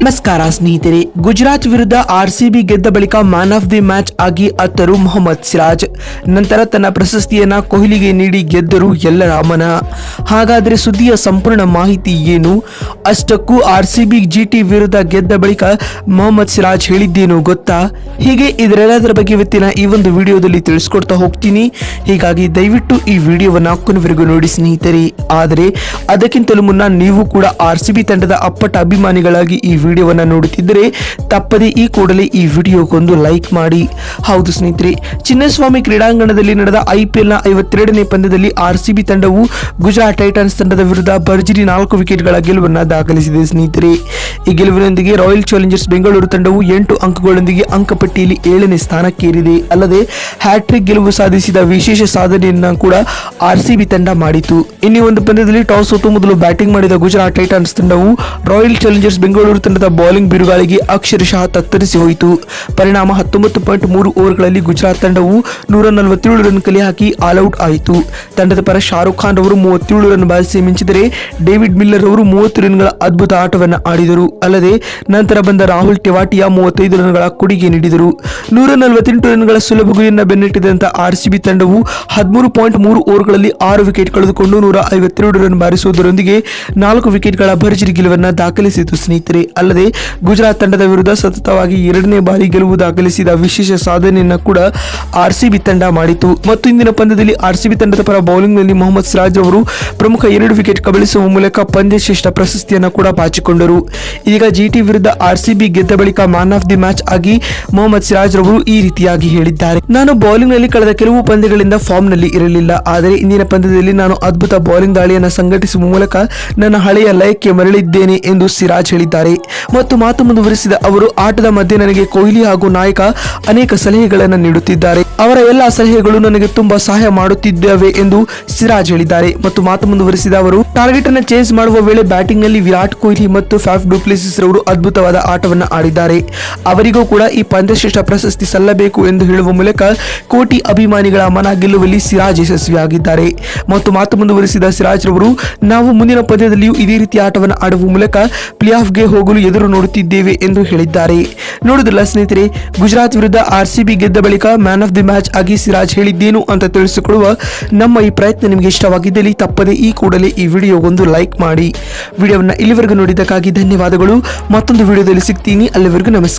ನಮಸ್ಕಾರ ಸ್ನೇಹಿತರೆ, ಗುಜರಾತ್ ವಿರುದ್ಧ ಆರ್ಸಿಬಿ ಗೆದ್ದ ಬಳಿಕ ಮ್ಯಾನ್ ಆಫ್ ದಿ ಮ್ಯಾಚ್ ಆಗಿ ಅತ್ತರು ಮೊಹಮ್ಮದ್ ಸಿರಾಜ್. ನಂತರ ತನ್ನ ಪ್ರಶಸ್ತಿಯನ್ನ ಕೊಹ್ಲಿಗೆ ನೀಡಿ ಗೆದ್ದರು ಎಲ್ಲರ ಮನ. ಹಾಗಾದ್ರೆ ಸುದ್ದಿಯ ಸಂಪೂರ್ಣ ಮಾಹಿತಿ ಏನು? ಅಷ್ಟಕ್ಕೂ ಆರ್ಸಿಬಿ ಜಿಟಿ ವಿರುದ್ಧ ಗೆದ್ದ ಬಳಿಕ ಮೊಹಮ್ಮದ್ ಸಿರಾಜ್ ಹೇಳಿದ್ದೇನು ಗೊತ್ತಾ? ಹೀಗೆ ಇದರೆಲ್ಲದರ ಬಗ್ಗೆ ಇವತ್ತಿನ ಈ ಒಂದು ವಿಡಿಯೋದಲ್ಲಿ ತಿಳಿಸ್ಕೊಡ್ತಾ ಹೋಗ್ತೀನಿ. ಹೀಗಾಗಿ ದಯವಿಟ್ಟು ಈ ವಿಡಿಯೋವನ್ನ ಕೊನೆವರೆಗೂ ನೋಡಿ ಸ್ನೇಹಿತರೆ. ಆದರೆ ಅದಕ್ಕಿಂತಲೂ ಮುನ್ನ ನೀವು ಕೂಡ ಆರ್ಸಿಬಿ ತಂಡದ ಅಪ್ಪಟ ಅಭಿಮಾನಿಗಳಾಗಿ ಈ ವಿಡಿಯೋವನ್ನ ನೋಡುತ್ತಿದ್ದರೆ ತಪ್ಪದೆ ಈ ಕೂಡಲೇ ಈ ವಿಡಿಯೋಗೊಂದು ಲೈಕ್ ಮಾಡಿ. ಹೌದು ಸ್ನೇಹಿತರೆ, ಚಿನ್ನಸ್ವಾಮಿ ಕ್ರೀಡಾಂಗಣದಲ್ಲಿ ನಡೆದ IPL ನ 52ನೇ ಪಂದ್ಯದಲ್ಲಿ ಆರ್ಸಿಬಿ ತಂಡವು ಗುಜರಾತ್ ಟೈಟನ್ಸ್ ತಂಡದ ವಿರುದ್ಧ ಭರ್ಜರಿ 4 ವಿಕೆಟ್ಗಳ ಗೆಲುವನ್ನು ದಾಖಲಿಸಿದೆ ಸ್ನೇಹಿತರೆ. ಈ ಗೆಲುವಿನೊಂದಿಗೆ ರಾಯಲ್ ಚಾಲೆಂಜರ್ಸ್ ಬೆಂಗಳೂರು ತಂಡವು 8 ಅಂಕಗಳೊಂದಿಗೆ ಅಂಕಪಟ್ಟಿಯಲ್ಲಿ 7ನೇ ಸ್ಥಾನಕ್ಕೇರಿದೆ. ಅಲ್ಲದೆ ಹ್ಯಾಟ್ರಿಕ್ ಗೆಲುವು ಸಾಧಿಸಿದ ವಿಶೇಷ ಸಾಧನೆಯನ್ನ ಕೂಡ ಆರ್ಸಿಬಿ ತಂಡ ಮಾಡಿತು. ಇನ್ನಿ ಒಂದು ಪಂದ್ಯದಲ್ಲಿ ಟಾಸ್ ಸೋತು ಮೊದಲು ಬ್ಯಾಟಿಂಗ್ ಮಾಡಿದ ಗುಜರಾತ್ ಟೈಟನ್ಸ್ ತಂಡವು ರಾಯಲ್ ಚಾಲೆಂಜರ್ಸ್ ಬೆಂಗಳೂರು ತಂಡದ ಬೌಲಿಂಗ್ ಬಿರುಗಾಳಿಗೆ ಅಕ್ಷರಶಃ ತತ್ತರಿಸಿ ಹೋಯಿತು. ಪರಿಣಾಮ 19.3 ಓವರ್ಗಳಲ್ಲಿ ಗುಜರಾತ್ ತಂಡವು 147 ರನ್ ಕಲೆ ಹಾಕಿ ಆಲ್ಔಟ್ ಆಯಿತು. ತಂಡದ ಪರ ಶಾರುಖ್ ಖಾನ್ ಅವರು 37 ರನ್ ಬಾರಿಸಿ ಮಿಂಚಿದರೆ ಡೇವಿಡ್ ಮಿಲ್ಲರ್ ಅವರು 30 ರನ್ಗಳ ಅದ್ಭುತ ಆಟವನ್ನು ಆಡಿದರು. ಅಲ್ಲದೆ ನಂತರ ಬಂದ ರಾಹುಲ್ ಟೆವಾಟಿಯಾ 35 ರನ್ಗಳ ಕೊಡುಗೆ ನೀಡಿದರು. 148 ರನ್ಗಳ ಸುಲಭ ಗುರಿಯನ್ನು ಬೆನ್ನಟ್ಟಿದಂತ ಆರ್ಸಿಬಿ ತಂಡವು 13.3 ಓವರ್ಗಳಲ್ಲಿ 6 ವಿಕೆಟ್ ಕಳೆದುಕೊಂಡು 152 ರನ್ ಬಾರಿಸುವುದರೊಂದಿಗೆ 4 ವಿಕೆಟ್ಗಳ ಭರ್ಜರಿ ಗೆಲುವನ್ನು ದಾಖಲಿಸಿತು ಸ್ನೇಹಿತರೆ. ಅಲ್ಲದೆ ಗುಜರಾತ್ ತಂಡದ ವಿರುದ್ಧ ಸತತವಾಗಿ 2ನೇ ಬಾರಿ ಗೆಲುವು ದಾಖಲಿಸಿದ ವಿಶೇಷ ಸಾಧನೆಯನ್ನ ಕೂಡ ಆರ್ಸಿಬಿ ತಂಡ ಮಾಡಿತು. ಮತ್ತು ಇಂದಿನ ಪಂದ್ಯದಲ್ಲಿ ಆರ್ಸಿಬಿ ತಂಡದ ಪರ ಬೌಲಿಂಗ್ ನಲ್ಲಿ ಮೊಹಮ್ಮದ್ ಸಿರಾಜ್ ಅವರು ಪ್ರಮುಖ 2 ವಿಕೆಟ್ ಕಬಳಿಸುವ ಮೂಲಕ ಪಂದ್ಯ ಶ್ರೇಷ್ಠ ಪ್ರಶಸ್ತಿಯನ್ನು ಕೂಡ ಬಾಚಿಕೊಂಡರು. ಈಗ ಜಿಟಿ ವಿರುದ್ಧ ಆರ್ಸಿಬಿ ಗೆದ್ದ ಬಳಿಕ ಮ್ಯಾನ್ ಆಫ್ ದಿ ಮ್ಯಾಚ್ ಆಗಿ ಮೊಹಮ್ಮದ್ ಸಿರಾಜ್ ರವರು ಈ ರೀತಿಯಾಗಿ ಹೇಳಿದ್ದಾರೆ: ನಾನು ಬೌಲಿಂಗ್ ನಲ್ಲಿ ಕಳೆದ ಕೆಲವು ಪಂದ್ಯಗಳಿಂದ ಫಾರ್ಮ್ ನಲ್ಲಿ ಇರಲಿಲ್ಲ, ಆದರೆ ಇಂದಿನ ಪಂದ್ಯದಲ್ಲಿ ನಾನು ಅದ್ಭುತ ಬೌಲಿಂಗ್ ದಾಳಿಯನ್ನು ಸಂಘಟಿಸುವ ಮೂಲಕ ನನ್ನ ಹಳೆಯ ಲಯಕ್ಕೆ ಮರಳಿದ್ದೇನೆ ಎಂದು ಸಿರಾಜ್ ಹೇಳಿದ್ದಾರೆ. ಮತ್ತು ಮಾತು ಮುಂದುವರಿಸಿದ ಅವರು, ಆಟದ ಮಧ್ಯೆ ನನಗೆ ಕೊಹ್ಲಿ ಹಾಗೂ ನಾಯಕ ಅನೇಕ ಸಲಹೆಗಳನ್ನು ನೀಡುತ್ತಿದ್ದಾರೆ. ಅವರ ಎಲ್ಲಾ ಸಲಹೆಗಳು ನನಗೆ ತುಂಬಾ ಸಹಾಯ ಮಾಡುತ್ತಿದ್ದಾವೆ ಎಂದು ಸಿರಾಜ್ ಹೇಳಿದ್ದಾರೆ. ಮತ್ತು ಮಾತು ಮುಂದುವರಿಸಿದ ಅವರು, ಟಾರ್ಗೆಟ್ ಅನ್ನು ಚೇಸ್ ಮಾಡುವ ವೇಳೆ ಬ್ಯಾಟಿಂಗ್ ನಲ್ಲಿ ವಿರಾಟ್ ಕೊಹ್ಲಿ ಮತ್ತು ಫ್ಯಾಫ್ ಡು ಪ್ಲೆಸಿಸ್ ರವರು ಅದ್ಭುತವಾದ ಆಟವನ್ನು ಆಡಿದ್ದಾರೆ. ಅವರಿಗೂ ಕೂಡ ಈ ಪಂದ್ಯಶ್ರೇಷ್ಠ ಪ್ರಶಸ್ತಿ ಸಲ್ಲಬೇಕು ಎಂದು ಹೇಳುವ ಮೂಲಕ ಕೋಟಿ ಅಭಿಮಾನಿಗಳ ಮನ ಗೆಲ್ಲುವಲ್ಲಿ ಸಿರಾಜ್ ಯಶಸ್ವಿಯಾಗಿದ್ದಾರೆ. ಮತ್ತು ಮಾತು ಮುಂದುವರಿಸಿದ ಸಿರಾಜ್ ರವರು, ನಾವು ಮುಂದಿನ ಪಂದ್ಯದಲ್ಲಿಯೂ ಇದೇ ರೀತಿ ಆಟವನ್ನು ಆಡುವ ಮೂಲಕ ಪ್ಲೇ ಆಫ್ಗೆ ಹೋಗಲು ಎದುರು ನೋಡುತ್ತಿದ್ದೇವೆ ಎಂದು ಹೇಳಿದ್ದಾರೆ. ನೋಡಿದ್ರಲ್ಲ ಸ್ನೇಹಿತರೆ, ಗುಜರಾತ್ ವಿರುದ್ಧ ಆರ್ಸಿಬಿ ಗೆದ್ದ ಬಳಿಕ ಮ್ಯಾನ್ ಆಫ್ ದಿ ಮ್ಯಾಚ್ ಆಗಿ ಸಿರಾಜ್ ಹೇಳಿದ್ದೇನು ಅಂತ ತಿಳಿಸಿಕೊಳ್ಳುವ ನಮ್ಮ ಈ ಪ್ರಯತ್ನ ನಿಮಗೆ ಇಷ್ಟವಾಗಿದ್ದಲ್ಲಿ ತಪ್ಪದೆ ಈ ಕೂಡಲೇ ಈ ವಿಡಿಯೋಗೊಂದು ಲೈಕ್ ಮಾಡಿ. ವಿಡಿಯೋವನ್ನು ಇಲ್ಲಿವರೆಗೂ ನೋಡಿದ್ದಕ್ಕಾಗಿ ಧನ್ಯವಾದಗಳು. ಮತ್ತೊಂದು ವಿಡಿಯೋದಲ್ಲಿ ಸಿಗ್ತೀನಿ. ಅಲ್ಲಿವರೆಗೂ ನಮಸ್ಕಾರ.